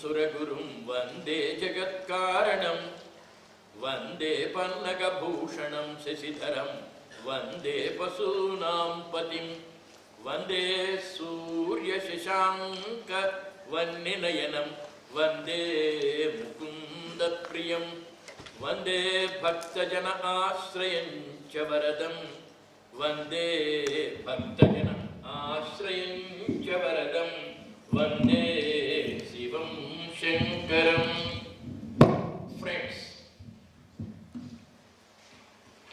सुरगुरुं वन्दे जगत्कारणं वन्दे पन्नगभूषणं शशिधरं वन्दे पशूनां पतिं वन्दे सूर्यशशाङ्कवह्निनयनं वन्दे मुकुन्दप्रियं वन्दे भक्तजन आश्रयं च वरदं वन्दे भक्तजन आश्रयं च वरदं वन्दे शिवं शङ्करं. Friends,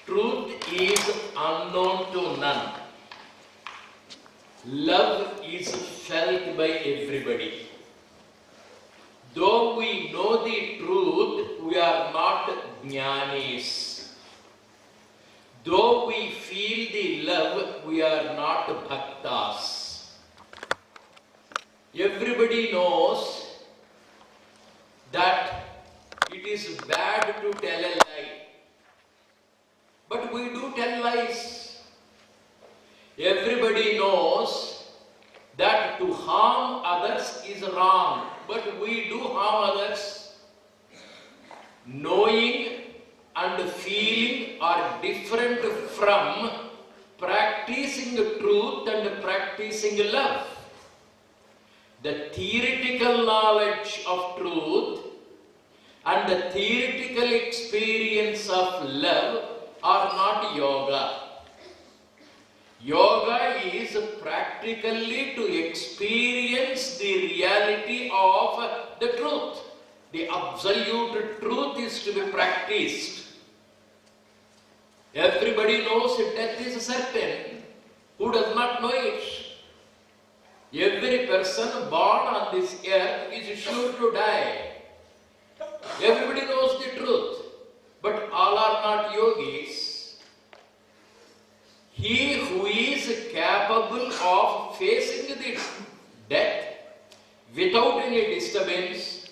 truth is unknown to none. Love is felt by everybody. Though we know the truth, we are not jnanis. Though we feel the love, we are not bhaktas. Everybody knows that it is bad to tell a lie. But we do tell lies. Everybody knows that to harm others is wrong, but we do harm others. Knowing and feeling are different from practicing truth and practicing love. The theoretical knowledge of truth and the theoretical experience of love are not yoga. Yoga is practically to experience the reality of the truth. The absolute truth is to be practiced. Everybody knows death is certain. Who does not know it? Every person born on this earth is sure to die. Everybody knows the truth, but all are not yogis. He who is capable of facing the death without any disturbance,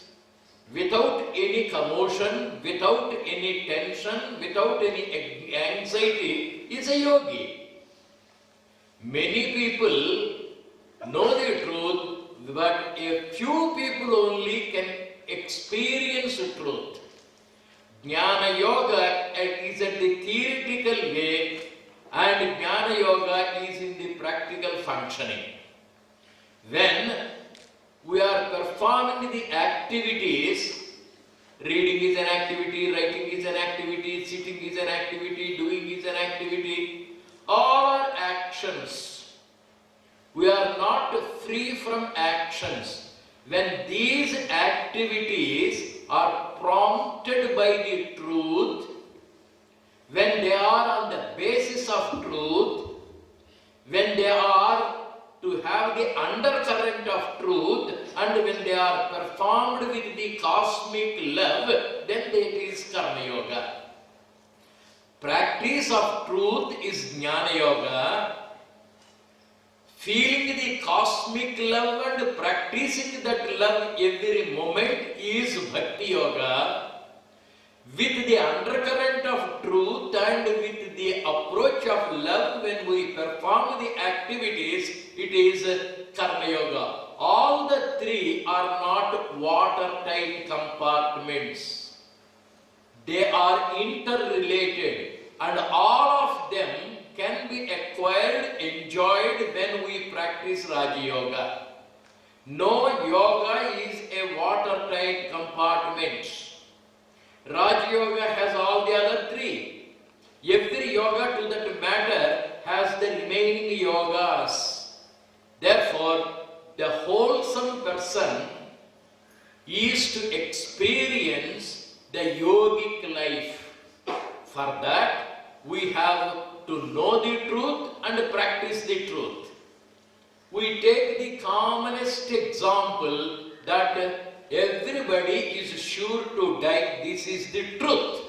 without any commotion, without any tension, without any anxiety is a yogi. Many people know the truth, but a few people only can experience the truth. Jnana Yoga is at the theoretical way and Jnana Yoga is in the practical functioning. When we are performing the activities, reading is an activity, writing is an activity, sitting is an activity, doing is an activity, all are actions. We are not free from actions. When these activities are prompted by the truth, when they are on the basis of truth, when they are to have the undercurrent of truth, and when they are performed with the cosmic love, then it is Karma Yoga. Practice of truth is Jnana Yoga. Feeling the cosmic love and practicing that love every moment is Bhakti Yoga. With the undercurrent of truth and with the approach of love, when we perform the activities, it is Karma Yoga. All the three are not watertight compartments. They are interrelated, and all of them can be acquired, enjoyed when we practice Raja Yoga. No yoga is a watertight compartment. Raja Yoga has all the other three. Every yoga to that matter has the remaining yogas. Therefore, the wholesome person is to experience the yogic life. For that, we have to know the truth and practice the truth. We take the commonest example that everybody is sure to die. This is the truth.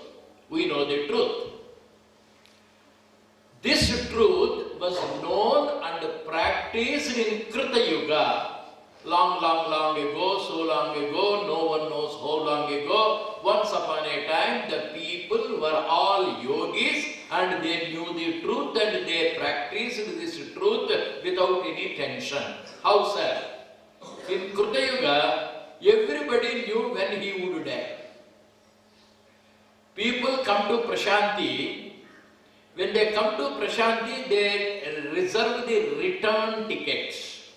We know the truth. This truth was known and practiced in Krita Yuga. Long ago, so long ago, no one knows how long ago. Once upon a time, the people were all yogis and they knew the truth and they practiced this truth without any tension. How, sir? In Krita Yuga, everybody everybody knew when he would die. People come to Prashanti. When they come to Prashanti, they reserve the return tickets.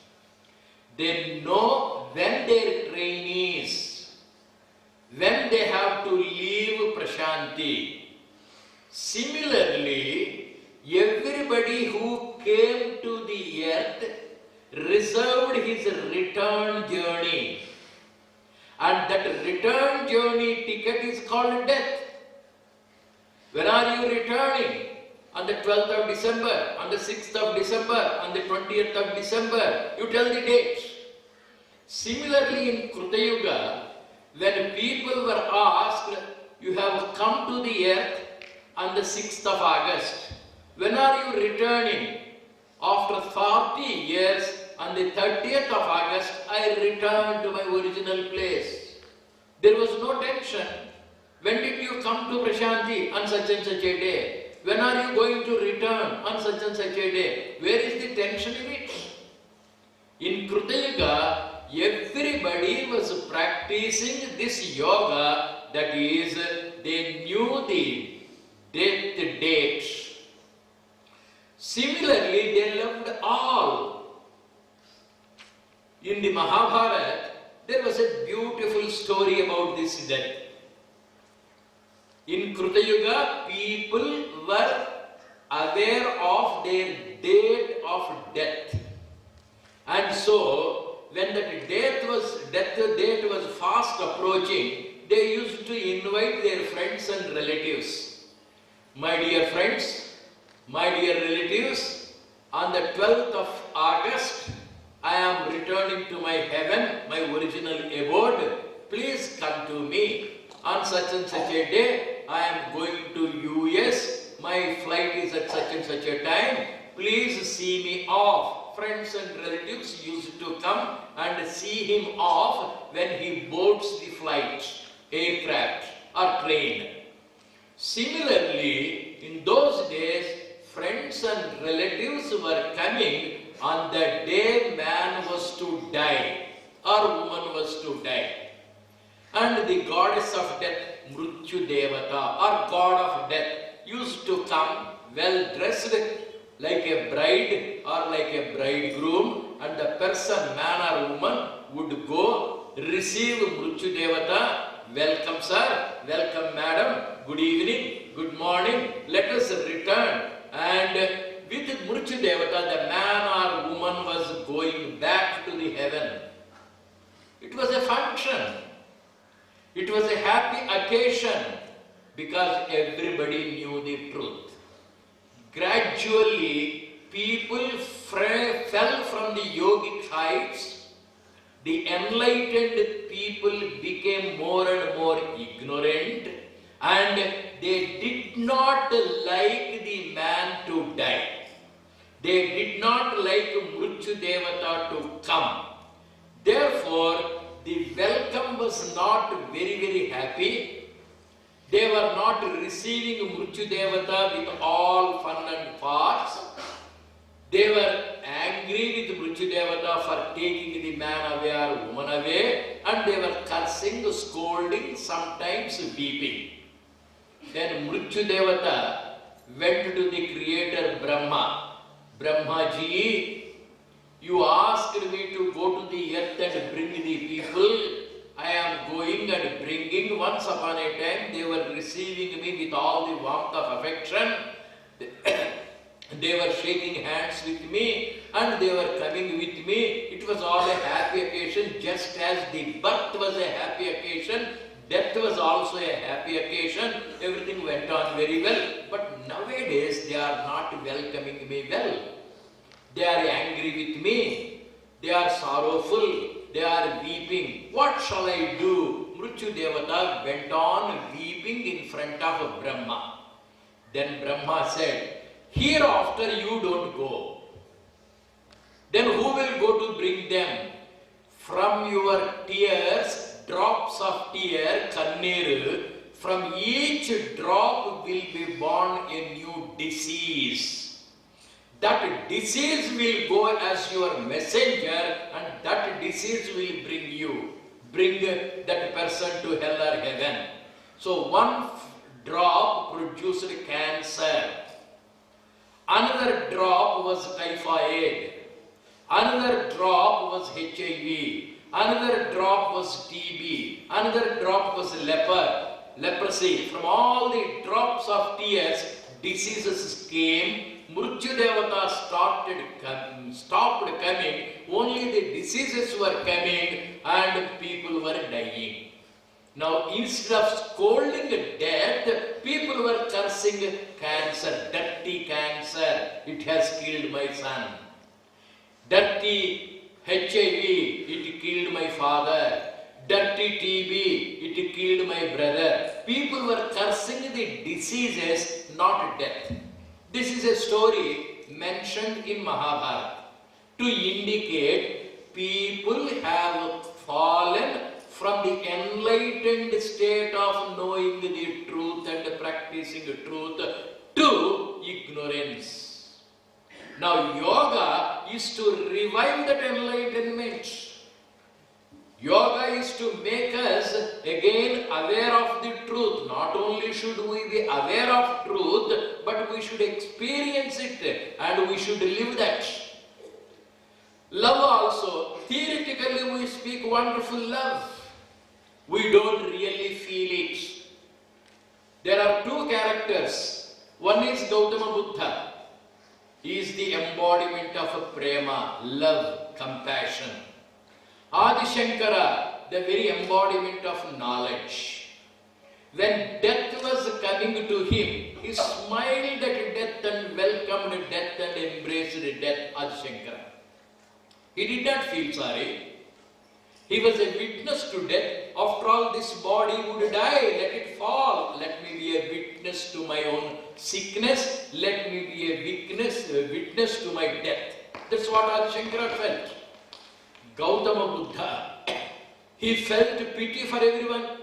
They know when their train is, when they have to leave Prashanti. Similarly, everybody who came to the earth reserved his return journey. And that return journey ticket is called death. When are you returning? On the 12th of December, on the 6th of December, on the 20th of December. You tell the dates. Similarly, in Kruta Yuga, when people were asked, you have come to the earth on the 6th of August. When are you returning? After 40 years, on the 30th of August, I returned to my original place. There was no tension. When did you come to Prashanti? On such and such a day. When are you going to return? On such and such a day. Where is the tension in it? In Kruta Yuga, everybody was practicing this yoga, that is, they knew the death dates. Similarly, they loved all. In the Mahabharata, there was a beautiful story about this death. In Kruta Yuga, people were aware of their date of death. And so, when that death date was fast approaching, they used to invite their friends and relatives. My dear friends, my dear relatives, on the 12th of August, I am returning to my heaven, my original abode. Please come to me. On such and such a day, I am going to US. My flight is at such and such a time. Please see me off. Friends and relatives used to come and see him off when he boards the flight, aircraft or train. Similarly, in those days, friends and relatives were coming on the day man was to die or woman was to die. And the goddess of death, Mrityu Devata, or god of death, used to come well dressed like a bride or like a bridegroom, and the person, man or woman, would go receive Mrityu Devata. Welcome sir, welcome madam, good evening, good morning, let us return. And with Mrityu Devata, the man or woman was going back to the heaven. It was a function. It was a happy occasion because everybody knew the truth. Gradually, people fell from the yogic heights. The enlightened people became more and more ignorant, and they did not like the man to die. They did not like Mrityu Devata to come. Therefore, the welcome was not very, very happy. They were not receiving Mrityu Devata with all fun and farce. They were angry with Mrityu Devata for taking the man away or woman away, and they were cursing, scolding, sometimes weeping. Then Mrityu Devata went to the Creator Brahma. Brahmaji, you asked me to go to the earth and bring the people. I am going and bringing. Once upon a time, they were receiving me with all the warmth of affection. They were shaking hands with me and they were coming with me. It was all a happy occasion, just as the birth was a happy occasion, death was also a happy occasion. Everything went on very well. But nowadays, they are not welcoming me well. They are angry with me. They are sorrowful. They are weeping. What shall I do? Mrityu Devata went on weeping in front of Brahma. Then Brahma said, hereafter you don't go. Then who will go to bring them? From your tears, drops of tear, kannir, from each drop will be born a new disease. That disease will go as your messenger, and that disease will bring you bring that person to hell or heaven. So one drop produced cancer. Another drop was typhoid. Another drop was HIV. Another drop was TB. Another drop was leprosy. From all the drops of tears, diseases came. Mrityu Devata stopped coming. Only the diseases were coming and people were dying. Now, instead of scolding death, people were cursing cancer, dirty cancer. It has killed my son. Dirty HIV, it killed my father. Dirty TB, it killed my brother. People were cursing the diseases, not death. This is a story mentioned in Mahabharata to indicate people have fallen from the enlightened state of knowing the truth and practicing the truth to ignorance. Now yoga is to revive that enlightenment. Yoga is to make us again aware of the truth. Not only should we be aware of truth, but we should experience it and we should live that. Love also, theoretically we speak wonderful love. We don't really feel it. There are two characters. One is Gautama Buddha. He is the embodiment of prema, love, compassion. Adi Shankara, the very embodiment of knowledge. When death was coming to him, he smiled at death and welcomed death and embraced death, Adi Shankara. He did not feel sorry. He was a witness to death. After all, this body would die. Let it fall. Let me be a witness to my own sickness. Let me be a witness to my death. That's what Adi Shankara felt. Gautama Buddha, he felt pity for everyone.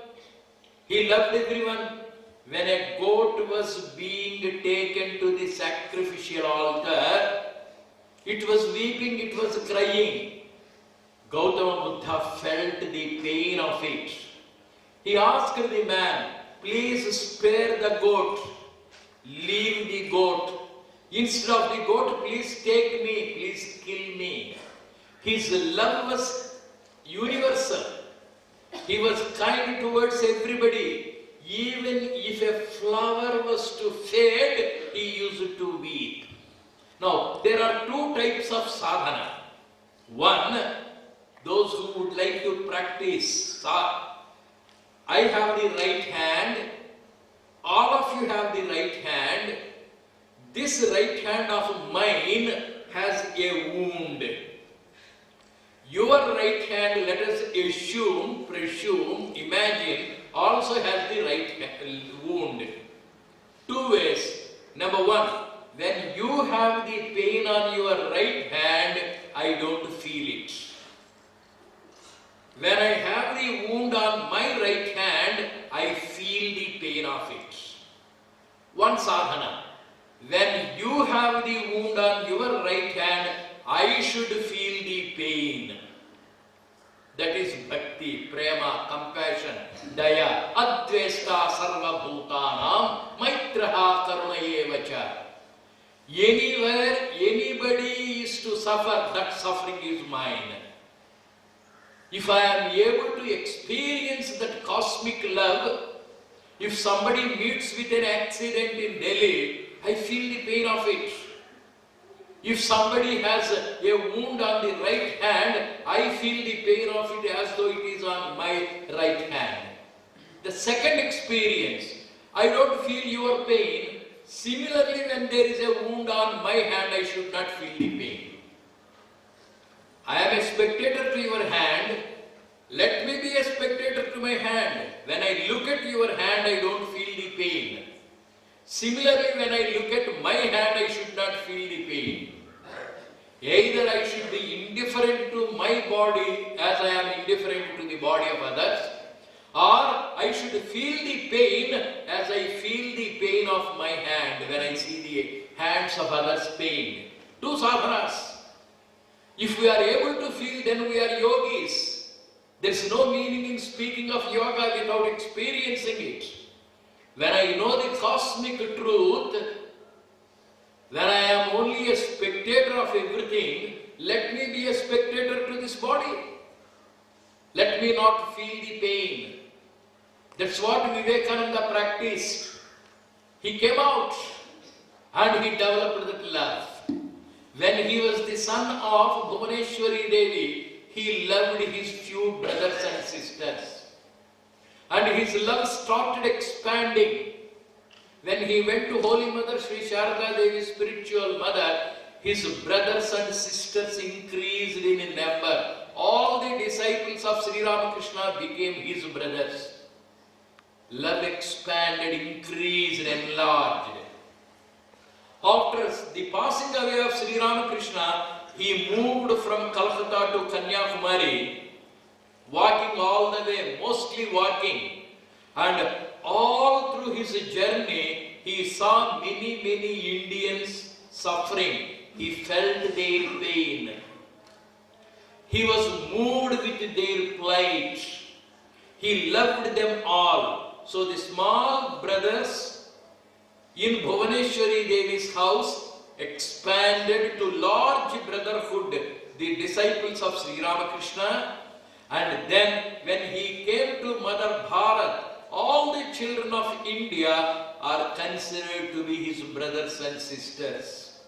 He loved everyone. When a goat was being taken to the sacrificial altar, it was weeping, it was crying. Gautama Buddha felt the pain of it. He asked the man, please spare the goat. Leave the goat. Instead of the goat, please take me, please kill me. His love was universal. He was kind towards everybody. Even if a flower was to fade, he used to weep. Now, there are two types of sadhana. One, those who would like to practice. I have the right hand. All of you have the right hand. This right hand of mine has a wound. Your right hand, let us presume, imagine, also has the right wound. Two ways. Number one, when you have the pain on your right hand, I don't feel it. When I have the wound on my right hand, I feel the pain of it. One sadhana. When you have the wound on your right hand, I should feel the pain. That is bhakti, prema, compassion, daya, advesta sarva bhutanam, maitraha karunayevacha. Anywhere anybody is to suffer, that suffering is mine. If I am able to experience that cosmic love, if somebody meets with an accident in Delhi, I feel the pain of it. If somebody has a wound on the right hand, I feel the pain of it as though it is on my right hand. The second experience, I don't feel your pain. Similarly, when there is a wound on my hand, I should not feel the pain. I am a spectator to your hand. Let me be a spectator to my hand. When I look at your hand, I don't feel the pain. Similarly, when I look at my hand, I should not feel the pain. Either I should be indifferent to my body as I am indifferent to the body of others, or I should feel the pain as I feel the pain of my hand when I see the hands of others pain. Two sadhanas. If we are able to feel, then we are yogis. There's no meaning in speaking of yoga without experiencing it. When I know the cosmic truth, when I am only a spectator of everything, let me be a spectator to this body. Let me not feel the pain. That's what Vivekananda practiced. He came out and he developed that love. When he was the son of Bhuvaneshwari Devi, he loved his few brothers and sisters. And his love started expanding. When he went to Holy Mother Sri Sharada Devi, spiritual mother, his brothers and sisters increased in number. All the disciples of Sri Ramakrishna became his brothers. Love expanded, increased, enlarged. After the passing away of Sri Ramakrishna, he moved from Calcutta to Kanyakumari, walking all the way, mostly walking. And all through his journey, he saw many Indians suffering. He felt their pain. He was moved with their plight. He loved them all. So the small brothers in Bhuvaneshwari Devi's house expanded to large brotherhood, the disciples of Sri Ramakrishna. And then when he came to Mother Bharat, all the children of India are considered to be his brothers and sisters.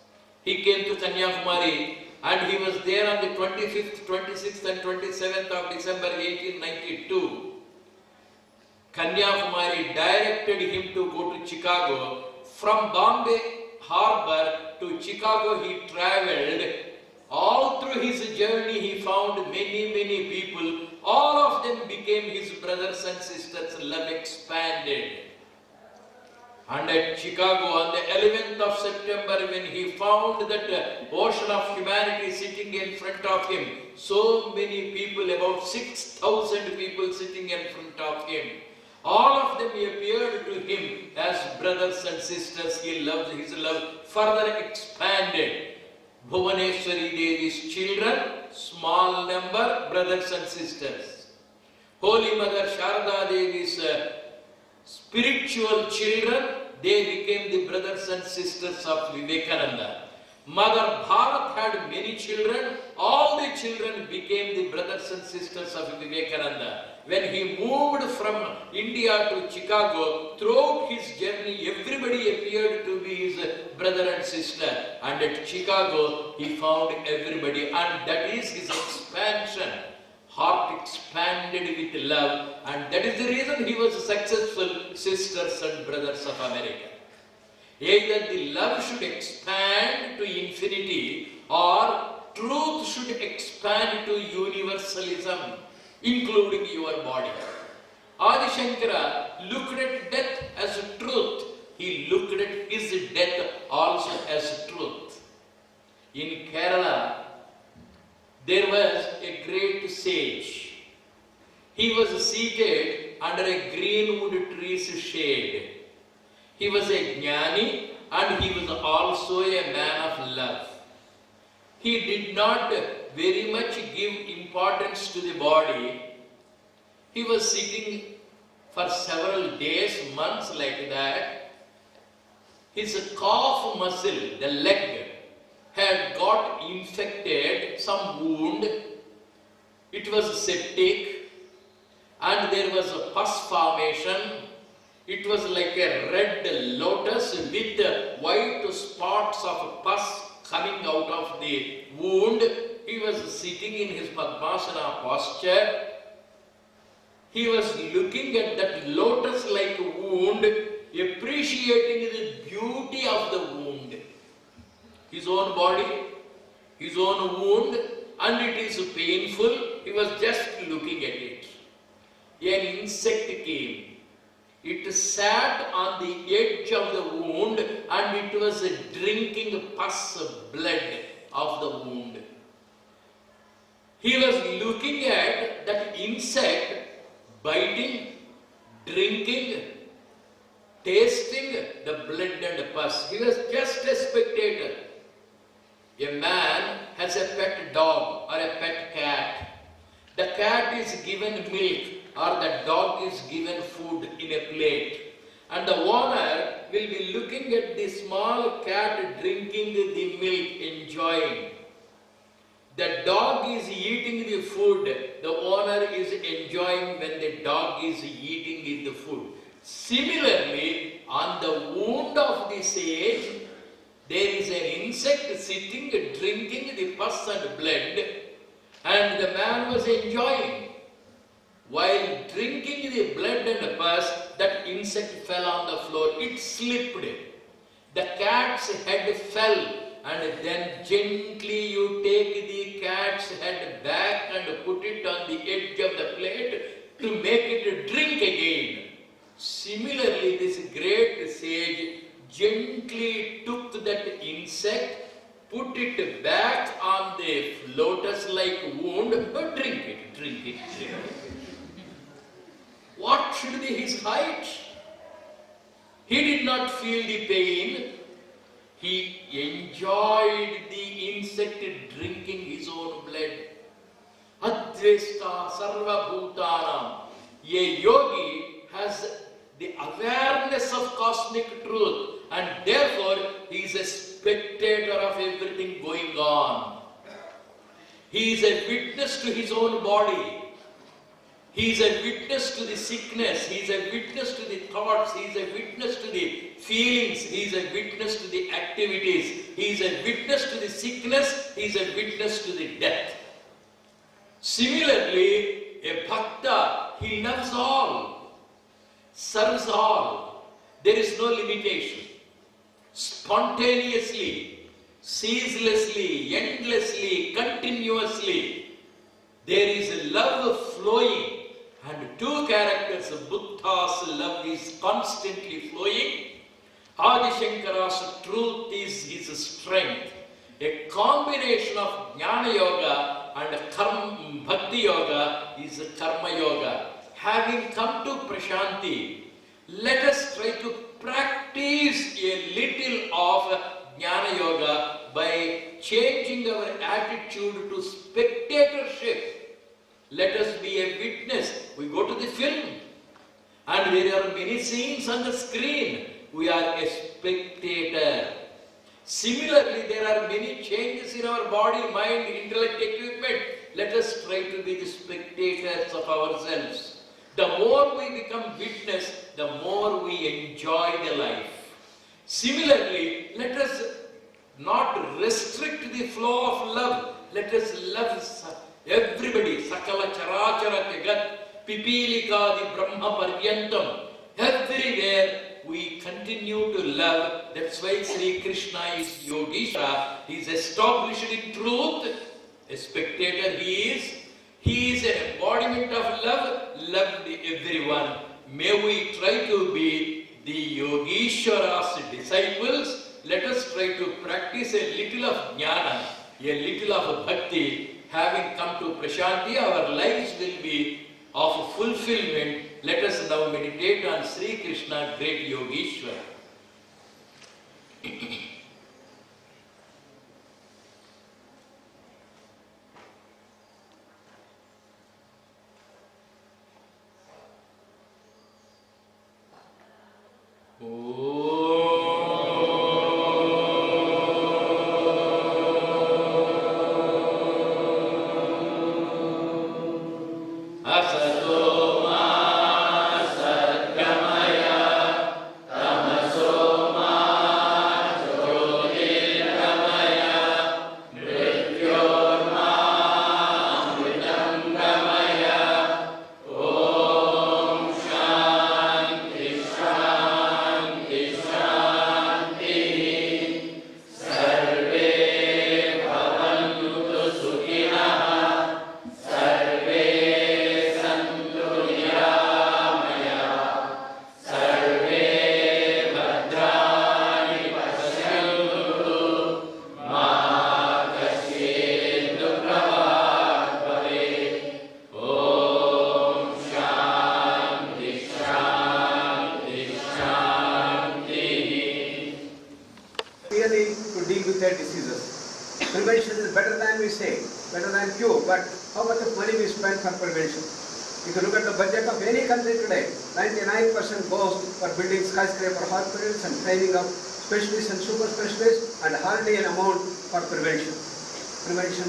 He came to Kanyakumari and he was there on the 25th, 26th and 27th of December 1892. Kanyakumari directed him to go to Chicago. From Bombay Harbor to Chicago he travelled. All through his journey he found many people. All of them became his brothers and sisters. Love expanded. And at Chicago on the 11th of September, when he found that ocean of humanity sitting in front of him, so many people, about 6,000 people sitting in front of him, all of them appeared to him as brothers and sisters. His love further expanded. Bhuvaneshwari Devi's children, small number, brothers and sisters. Holy Mother Sharada Devi's spiritual children, they became the brothers and sisters of Vivekananda. Mother Bharat had many children. All the children became the brothers and sisters of Vivekananda. When he moved from India to Chicago, throughout his journey, everybody appeared to be his brother and sister. And at Chicago, he found everybody. And that is his expansion. Heart expanded with love. And that is the reason he was successful, sisters and brothers of America. Either the love should expand to infinity or truth should expand to universalism, including your body. Adi Shankara looked at death as truth. He looked at his death also as truth. In Kerala, there was a great sage. He was seated under a greenwood tree's shade. He was a jnani and he was also a man of love. He did not very much give importance to the body. He was sitting for several days, months like that. His calf muscle, the leg, had got infected, some wound. It was septic and there was a pus formation. It was like a red lotus with white spots of pus coming out of the wound. He was sitting in his Padmasana posture. He was looking at that lotus-like wound, appreciating the beauty of the wound. His own body, his own wound, and it is painful. He was just looking at it. An insect came. It sat on the edge of the wound and it was drinking pus blood of the wound. He was looking at that insect, biting, drinking, tasting the blood and pus. He was just a spectator. A man has a pet dog or a pet cat. The cat is given milk or the dog is given food in a plate. And the owner will be looking at the small cat drinking the milk, enjoying. The dog is eating the food. The owner is enjoying when the dog is eating the food. Similarly, on the wound of the sage, there is an insect sitting, drinking the pus and blood, and the man was enjoying. While drinking the blood and pus, that insect fell on the floor. It slipped. The cat's head fell, and then gently you take the cat's head back and put it on the edge of the plate to make it drink again. Similarly, this great sage gently took that insect, put it back on the lotus-like wound, drink it, drink it, drink it. What should be his height? He did not feel the pain. He enjoyed the insect drinking his own blood. Advesta sarva bhutanam. A yogi has the awareness of cosmic truth, and therefore he is a spectator of everything going on. He is a witness to his own body. He is a witness to the sickness. He is a witness to the thoughts. He is a witness to the feelings. He is a witness to the activities. He is a witness to the sickness. He is a witness to the death. Similarly, a bhakta, he loves all, serves all. There is no limitation. Spontaneously, ceaselessly, endlessly, continuously, there is love flowing. And two characters of Buddha's love is constantly flowing. Adi Shankara's truth is his strength. A combination of Jnana Yoga and Bhakti Yoga is Karma Yoga. Having come to Prashanti, let us try to practice a little of Jnana Yoga by changing our attitude to spectatorship. Let us be a witness. We go to the film and there are many scenes on the screen. We are a spectator. Similarly, there are many changes in our body, mind, intellect, equipment. Let us try to be the spectators of ourselves. The more we become witness, the more we enjoy the life. Similarly, let us not restrict the flow of love. Let us love everybody. Sakala charachara jagat pipilika di brahma paryantam. Everywhere we continue to love. That's why Sri Krishna is Yogeshwara. He is established in truth. A spectator he is. He is an embodiment of love. Loved everyone. May we try to be the Yogeshwara's disciples. Let us try to practice a little of jnana, a little of bhakti. Having come to Prashanti, our lives will be of fulfillment. Let us now meditate on Sri Krishna, great Yogeshwara. Really, to deal with their diseases, prevention is better than we say. better than cure. But how much of money we spend for prevention? If you look at the budget of any country today, 99% goes for building skyscraper hospitals and training of specialists and super specialists, and hardly an amount for prevention. Prevention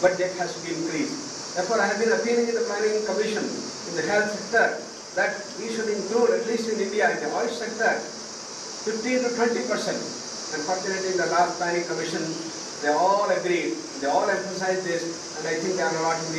budget has to be increased. Therefore, I have been appealing in the Planning Commission in the health sector that we should include, at least in India, in the oil sector, 15 to 20%. Unfortunately, in the last Planning Commission, they all agreed, they all emphasized this, and I think they are not in the